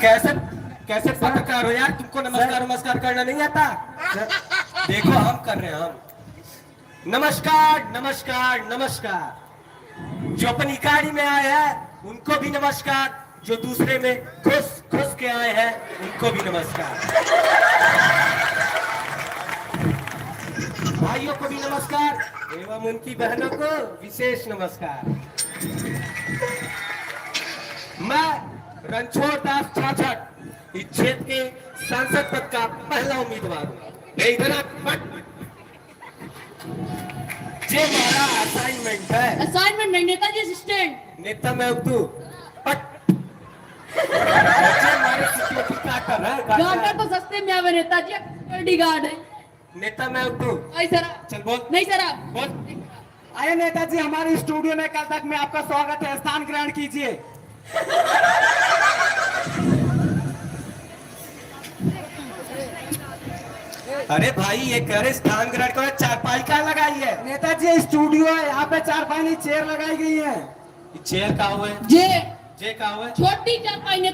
कैसे कैसे पत्रकार हो यार, तुमको नमस्कार नमस्कार करना नहीं आता? देखो हम कर रहे हैं, हम नमस्कार नमस्कार नमस्कार। जो अपनी गाड़ी में आए हैं उनको भी नमस्कार, जो दूसरे में घुस घुस के आए हैं उनको भी नमस्कार, भाइयों को भी नमस्कार एवं उनकी बहनों को विशेष नमस्कार। मैं रणछोड़ दास छाछट इस क्षेत्र के सांसद पद का पहला उम्मीदवार हूँ। इधर ये हमारा असाइनमेंट है। असाइनमेंट नहीं, नेताजी असिस्टेंट। नेता मैं तू पट हमारे सिक्योरिटी गार्ड है। गार्ड तो सस्ते में आवे, नेताजी सिक्योरिटी गार्ड है। नेता मैं तू नहीं सर, चल बोल। नहीं सर, बोल। आइए नेताजी, हमारे स्टूडियो में कल तक में आपका स्वागत है, स्थान ग्रहण कीजिए। अरे भाई ये कह रहे स्थान ग्रहण को चारपाई का लगाई है। नेताजी ये स्टूडियो है, यहाँ पे 4 चेयर लगाई गई है। चेयर का हुआ है, जे जे का हुआ है। छोटी चारपाई नेता